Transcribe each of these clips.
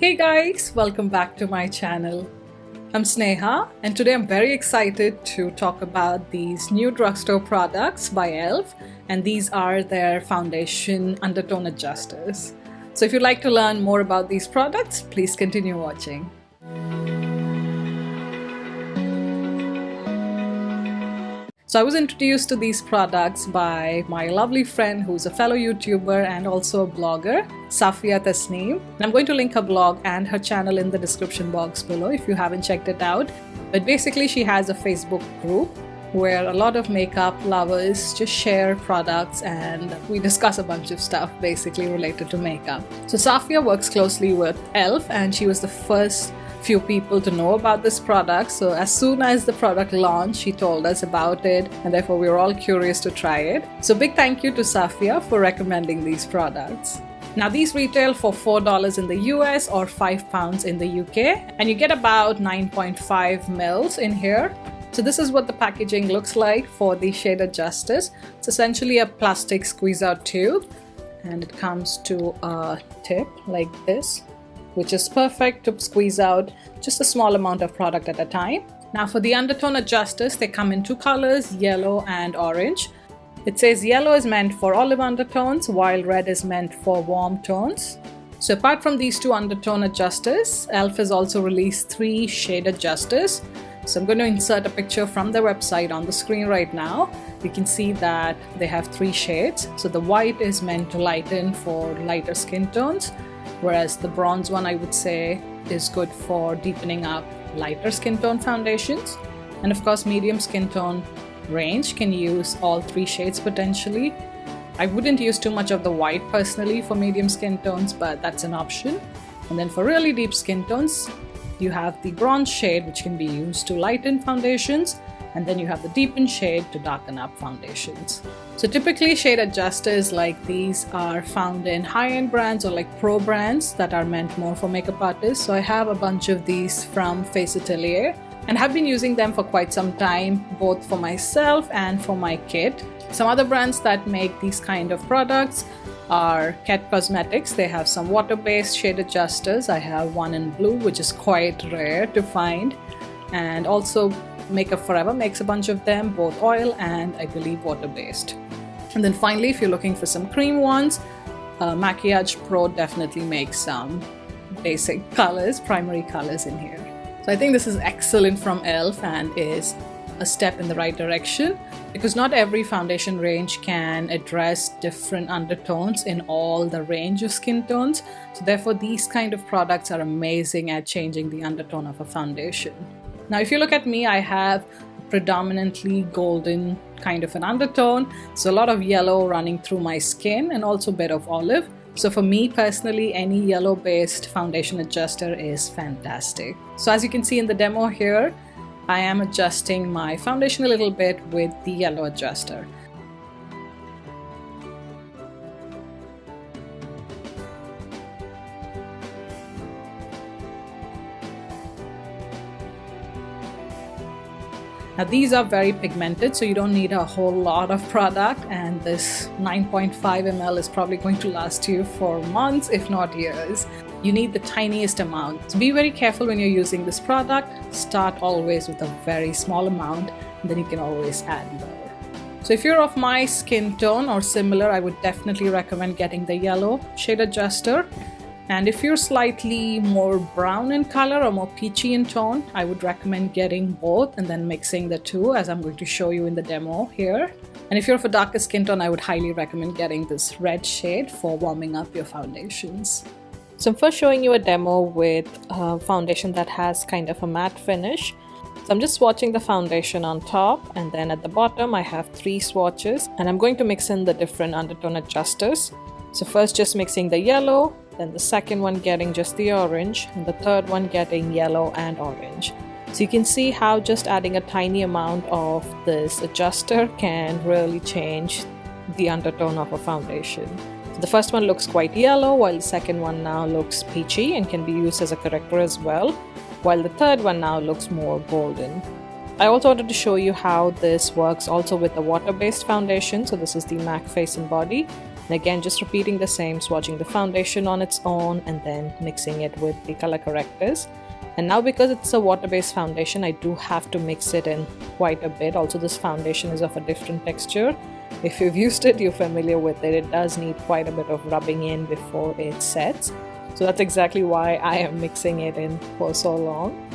Hey guys, welcome back to my channel. I'm Sneha and today I'm very excited to talk about these new drugstore products by e.l.f. and these are their foundation undertone adjusters. So if you'd like to learn more about these products, please continue watching. So I was introduced to these products by my lovely friend who's a fellow YouTuber and also a blogger, Safia Tasneem. I'm going to link her blog and her channel in the description box below if you haven't checked it out. But basically she has a Facebook group where a lot of makeup lovers just share products and we discuss a bunch of stuff basically related to makeup. So Safia works closely with e.l.f. and she was the first few people to know about this product. So as soon as the product launched, she told us about it and therefore we were all curious to try it. So big thank you to Safia for recommending these products. Now these retail for $4 in the US or £5 in the UK and you get about 9.5 mils in here. So this is what the packaging looks like for the shade adjusters. It's essentially a plastic squeeze out tube and it comes to a tip like this, which is perfect to squeeze out just a small amount of product at a time. Now for the undertone adjusters, they come in two colors, yellow and orange. It says yellow is meant for olive undertones while red is meant for warm tones. So apart from these two undertone adjusters, e.l.f. has also released 3 shade adjusters. So I'm going to insert a picture from their website on the screen right now. You can see that they have 3 shades. So the white is meant to lighten for lighter skin tones, whereas the bronze one I would say is good for deepening up lighter skin tone foundations. And of course medium skin tone range can use all 3 shades potentially. I wouldn't use too much of the white personally for medium skin tones, but that's an option. And then for really deep skin tones, you have the bronze shade which can be used to lighten foundations, and then you have the deepened shade to darken up foundations. So typically shade adjusters like these are found in high-end brands or like pro brands that are meant more for makeup artists. So I have a bunch of these from Face Atelier and have been using them for quite some time, both for myself and for my kit. Some other brands that make these kind of products are Ket Cosmetics. They have some water-based shade adjusters. I have one in blue, which is quite rare to find, and also Makeup Forever makes a bunch of them, both oil and I believe water-based. And then finally, if you're looking for some cream ones, Maquillage Pro definitely makes some basic colors, primary colors in here. So I think this is excellent from e.l.f. and is a step in the right direction because not every foundation range can address different undertones in all the range of skin tones. So therefore these kind of products are amazing at changing the undertone of a foundation. Now if you look at me, I have predominantly golden kind of an undertone, so a lot of yellow running through my skin and also a bit of olive. So for me personally, any yellow based foundation adjuster is fantastic. So as you can see in the demo here, I am adjusting my foundation a little bit with the yellow adjuster. Now these are very pigmented, so you don't need a whole lot of product, and this 9.5 ml is probably going to last you for months if not years. You need the tiniest amount. So be very careful when you're using this product. Start always with a very small amount and then you can always add more. So if you're of my skin tone or similar, I would definitely recommend getting the yellow shade adjuster. And if you're slightly more brown in color or more peachy in tone, I would recommend getting both and then mixing the two, as I'm going to show you in the demo here. And if you're of a darker skin tone, I would highly recommend getting this red shade for warming up your foundations. So I'm first showing you a demo with a foundation that has kind of a matte finish. So I'm just swatching the foundation on top, and then at the bottom I have 3 swatches, and I'm going to mix in the different undertone adjusters. So first just mixing the yellow, then the second one getting just the orange, and the third one getting yellow and orange. So you can see how just adding a tiny amount of this adjuster can really change the undertone of a foundation. So the first one looks quite yellow, while the second one now looks peachy and can be used as a corrector as well, while the third one now looks more golden. I also wanted to show you how this works also with the water-based foundation. So this is the MAC Face and Body. And again, just repeating the same, swatching the foundation on its own and then mixing it with the color correctors. And now because it's a water-based foundation, I do have to mix it in quite a bit. Also, this foundation is of a different texture. If you've used it, you're familiar with it. It does need quite a bit of rubbing in before it sets. So that's exactly why I am mixing it in for so long.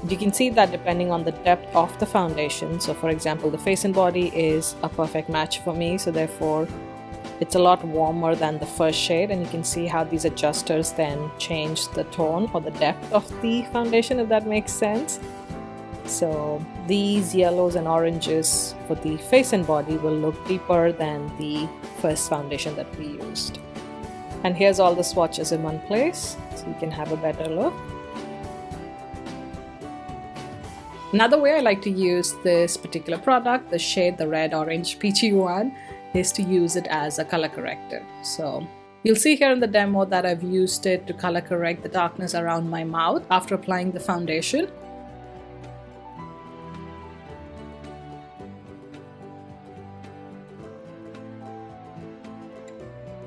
You can see that depending on the depth of the foundation. So for example, the face and body is a perfect match for me. So therefore, it's a lot warmer than the first shade, and you can see how these adjusters then change the tone or the depth of the foundation, if that makes sense. So these yellows and oranges for the face and body will look deeper than the first foundation that we used. And here's all the swatches in one place, so you can have a better look. Another way I like to use this particular product, the shade, the red, orange, peachy one, is to use it as a color corrector. So you'll see here in the demo that I've used it to color correct the darkness around my mouth after applying the foundation.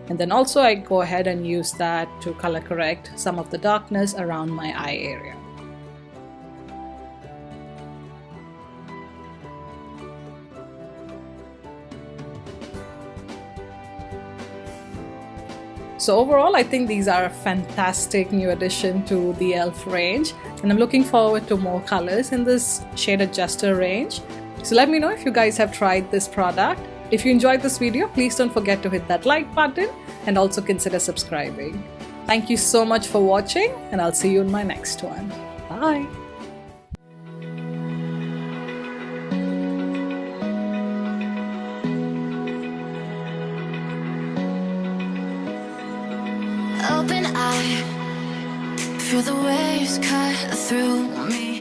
And then also I go ahead and use that to color correct some of the darkness around my eye area. So overall, I think these are a fantastic new addition to the e.l.f. range, and I'm looking forward to more colors in this shade adjuster range. So let me know if you guys have tried this product. If you enjoyed this video, please don't forget to hit that like button and also consider subscribing. Thank you so much for watching, and I'll see you in my next one. Bye! Open eye, feel the waves cut through me.